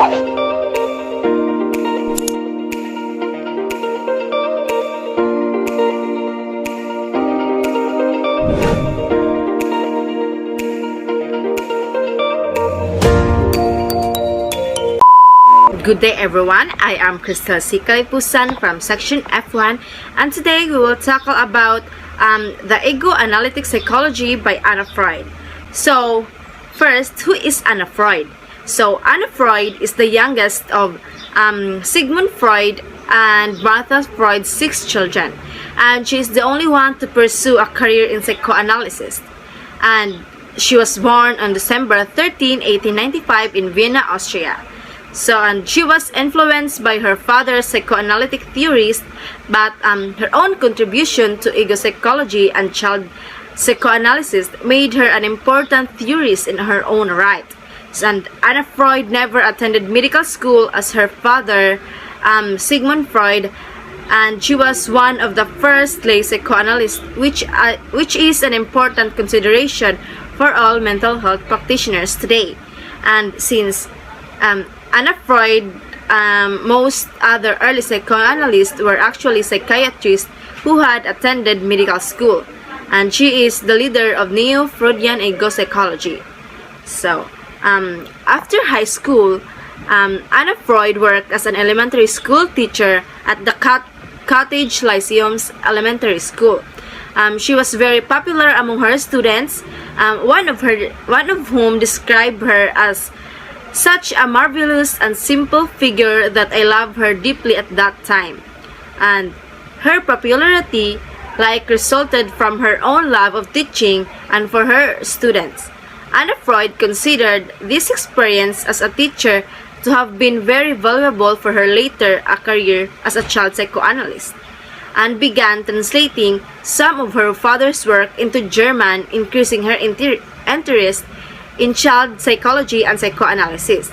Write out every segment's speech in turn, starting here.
Good day everyone, I am Crystal C. Kalipusan from section F1, and today we will tackle about the ego analytic psychology by Anna Freud. So first, who is Anna Freud? So Anna Freud is the youngest of Sigmund Freud and Martha Freud's 6 children, and she is the only one to pursue a career in psychoanalysis. And she was born on December 13, 1895 in Vienna, Austria. And she was influenced by her father's psychoanalytic theories, but her own contribution to ego psychology and child psychoanalysis made her an important theorist in her own right. And Anna Freud never attended medical school as her father, Sigmund Freud, and she was one of the first lay psychoanalysts, which is an important consideration for all mental health practitioners today. And since Anna Freud, most other early psychoanalysts were actually psychiatrists who had attended medical school, and she is the leader of Neo-Freudian ego psychology. So, after high school, Anna Freud worked as an elementary school teacher at the Cottage Lyceum's elementary school. She was very popular among her students, one of whom described her as such a marvelous and simple figure that I loved her deeply at that time. And her popularity resulted from her own love of teaching and for her students. Anna Freud considered this experience as a teacher to have been very valuable for her later career as a child psychoanalyst, and began translating some of her father's work into German, increasing her interest in child psychology and psychoanalysis.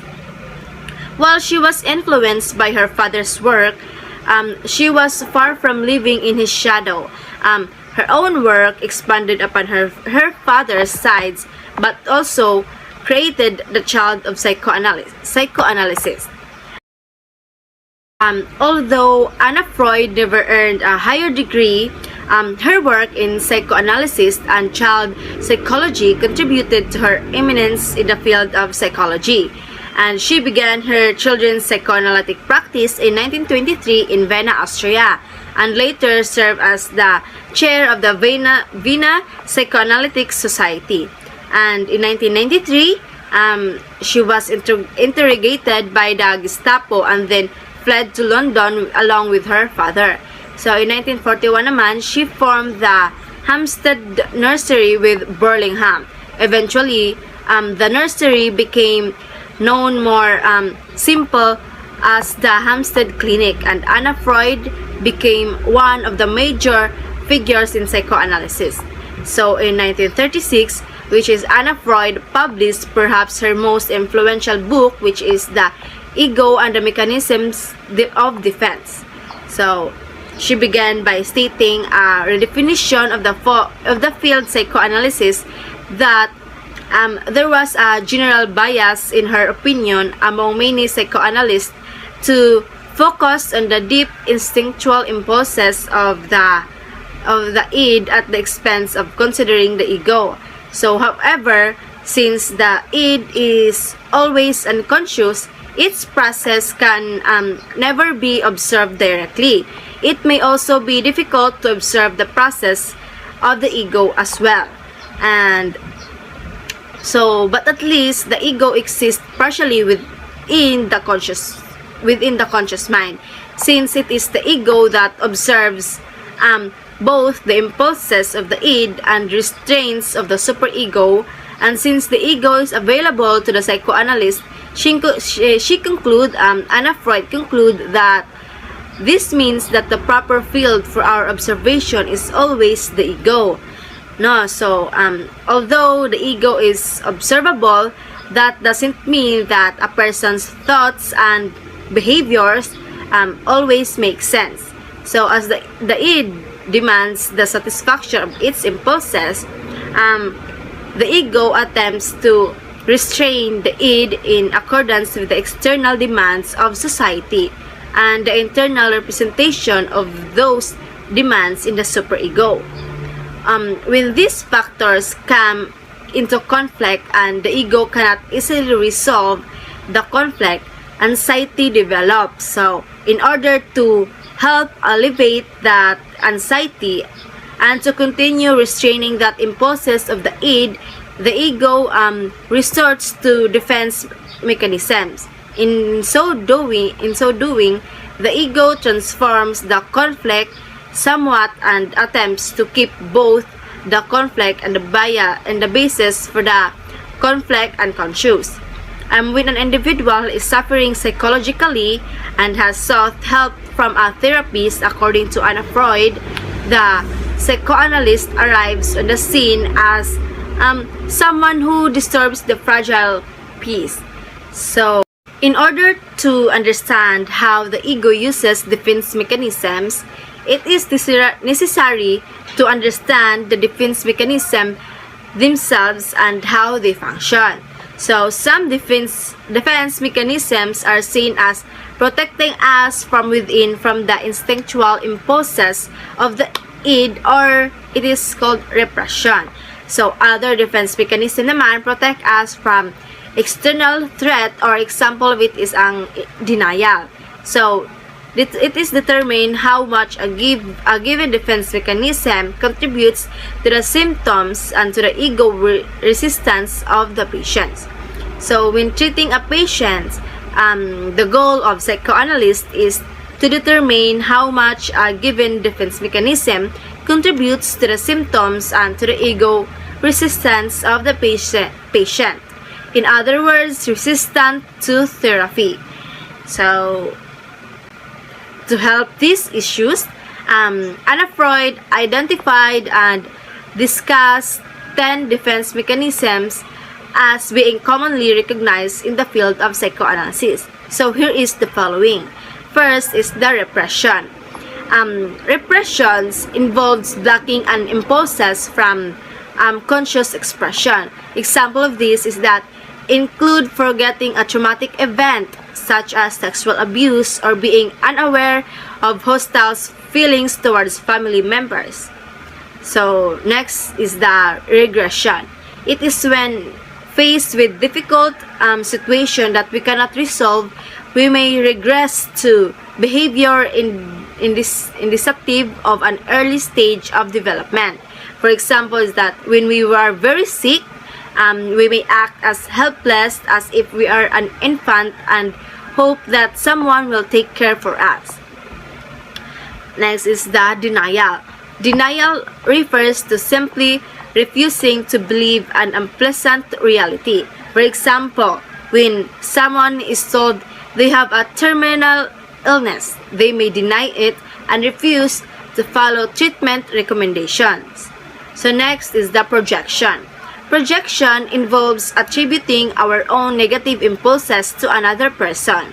While she was influenced by her father's work, she was far from living in his shadow. Her own work expanded upon her father's sides, but also created the child of psychoanalysis. Although Anna Freud never earned a higher degree, her work in psychoanalysis and child psychology contributed to her eminence in the field of psychology, and she began her children's psychoanalytic practice in 1923 in Vienna, Austria, and later served as the chair of the Vienna Psychoanalytic Society. And in 1993, she was interrogated by the Gestapo and then fled to London along with her father. So in 1941 naman, she formed the Hampstead Nursery with Burlingham. Eventually, the nursery became known more simple as the Hampstead Clinic, and Anna Freud became one of the major figures in psychoanalysis. So in 1936, which is Anna Freud published perhaps her most influential book, which is The Ego and the Mechanisms of Defense. So she began by stating a redefinition of the field psychoanalysis, that there was a general bias in her opinion among many psychoanalysts to focus on the deep instinctual impulses of the id at the expense of considering the ego. So however, since the id is always unconscious, its process can never be observed directly. It may also be difficult to observe the process of the ego as well. And so, but at least the ego exists partially within the conscious mind, since it is the ego that observes both the impulses of the id and restraints of the superego. And since the ego is available to the psychoanalyst, Anna Freud conclude that this means that the proper field for our observation is always the ego. Although the ego is observable, that doesn't mean that a person's thoughts and behaviors always make sense. So as the id demands the satisfaction of its impulses, the ego attempts to restrain the id in accordance with the external demands of society and the internal representation of those demands in the superego. When these factors come into conflict and the ego cannot easily resolve the conflict, anxiety develops. So, in order to help alleviate that anxiety and to continue restraining that impulses of the id, the ego resorts to defense mechanisms. In so doing, the ego transforms the conflict somewhat and attempts to keep both the conflict and the basis for the conflict unconscious. When an individual is suffering psychologically and has sought help from a therapist, according to Anna Freud, the psychoanalyst arrives on the scene as someone who disturbs the fragile peace. So, in order to understand how the ego uses defense mechanisms, it is necessary to understand the defense mechanism themselves and how they function. So, some defense mechanisms are seen as protecting us from within from the instinctual impulses of the id, or it is called repression. So, other defense mechanism naman protect us from external threat, or example of it is ang denial. So, it is determined how much a given defense mechanism contributes to the symptoms and to the ego resistance of the patient. So, when treating a patient, the goal of psychoanalyst is to determine how much a given defense mechanism contributes to the symptoms and to the ego resistance of the patient. In other words, resistant to therapy. So, to help these issues, Anna Freud identified and discussed 10 defense mechanisms as being commonly recognized in the field of psychoanalysis. So, here is the following. First is the repression. Repressions involves blocking an impulses from conscious expression. Example of this is that include forgetting a traumatic event such as sexual abuse or being unaware of hostile feelings towards family members. So, next is the regression. It is when faced with difficult situation that we cannot resolve, we may regress to behavior indicative of an early stage of development. For example, is that when we were very sick, we may act as helpless as if we are an infant and hope that someone will take care for us. Next is the denial. Denial refers to simply refusing to believe an unpleasant reality. For example, when someone is told they have a terminal illness, they may deny it and refuse to follow treatment recommendations. So next is the projection. Projection involves attributing our own negative impulses to another person.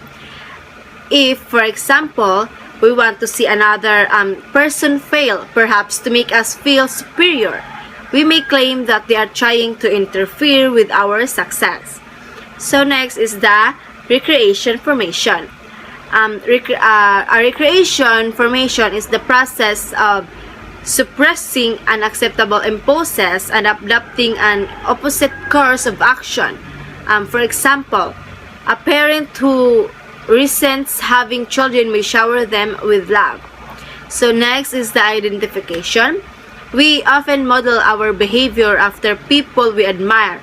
If, for example, we want to see another person fail, perhaps to make us feel superior, we may claim that they are trying to interfere with our success. So next is the recreation formation. A recreation formation is the process of suppressing unacceptable impulses and adopting an opposite course of action. For example, a parent who resents having children may shower them with love. So next is the identification. We often model our behavior after people we admire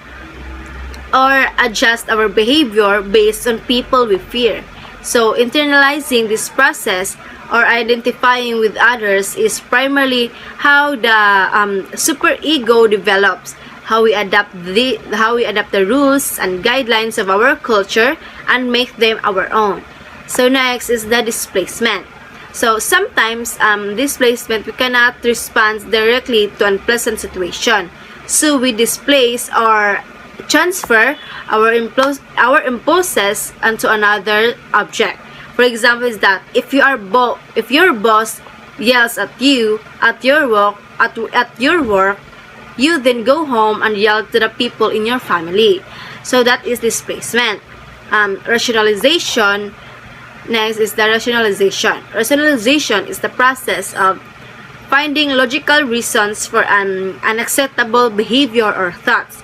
or adjust our behavior based on people we fear. So internalizing this process or identifying with others is primarily how the superego develops, how we adapt the rules and guidelines of our culture and make them our own. So next is the displacement. So sometimes displacement, we cannot respond directly to unpleasant situation, so we displace or transfer our impulses onto another object. For example, is that if your boss yells at you at your work, you then go home and yell to the people in your family. So that is displacement. Rationalization. Next is the rationalization. Rationalization is the process of finding logical reasons for an unacceptable behavior or thoughts.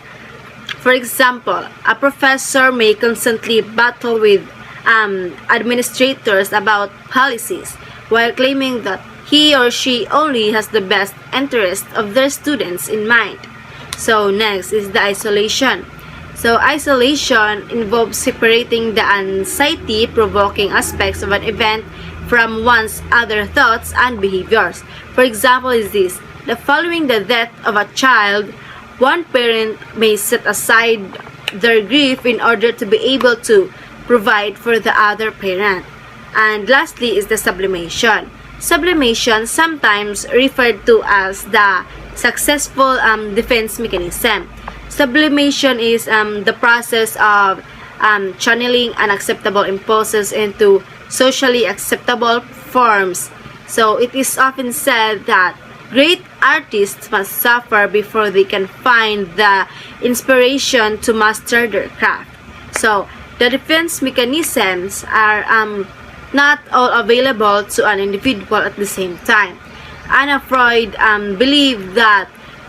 For example, a professor may constantly battle with administrators about policies while claiming that he or she only has the best interest of their students in mind. So next is the isolation. So isolation involves separating the anxiety-provoking aspects of an event from one's other thoughts and behaviors. For example is this: following the death of a child, one parent may set aside their grief in order to be able to provide for the other parent. And lastly is the sublimation. Sublimation, sometimes referred to as the successful defense mechanism. Sublimation is the process of channeling unacceptable impulses into socially acceptable forms. So it is often said that great artists must suffer before they can find the inspiration to master their craft. So the defense mechanisms are not all available to an individual at the same time. Anna Freud believed that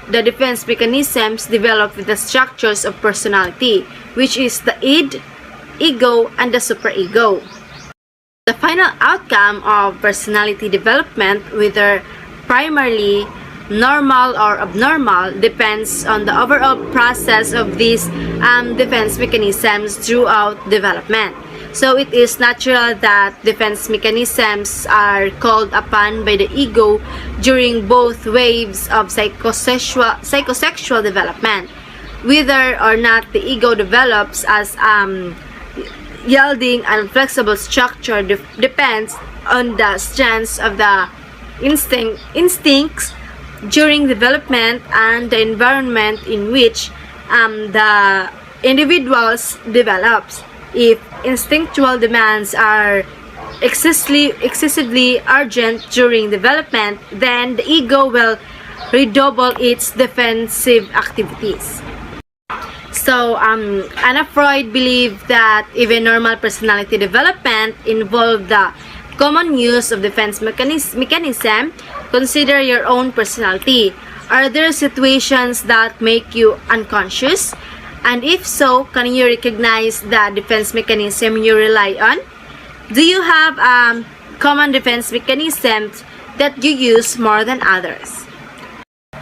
the defense mechanisms develop with the structures of personality, which is the id, ego, and the superego. The final outcome of personality development, whether primarily normal or abnormal, depends on the overall process of these defense mechanisms throughout development. So it is natural that defense mechanisms are called upon by the ego during both waves of psychosexual development. Whether or not the ego develops as yielding and flexible structure depends on the strengths of the instincts during development and the environment in which the individuals develops. If instinctual demands are excessively urgent during development, then the ego will redouble its defensive activities. So, Anna Freud believed that even normal personality development involved the common use of defense mechanism. Consider your own personality. Are there situations that make you unconscious? And if so, can you recognize the defense mechanism you rely on? Do you have common defense mechanisms that you use more than others?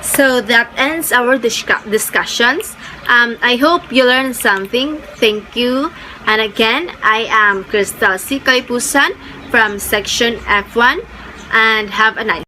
So that ends our discussions. I hope you learned something. Thank you. And again, I am Crystal C. Kalipusan from section F1, and have a nice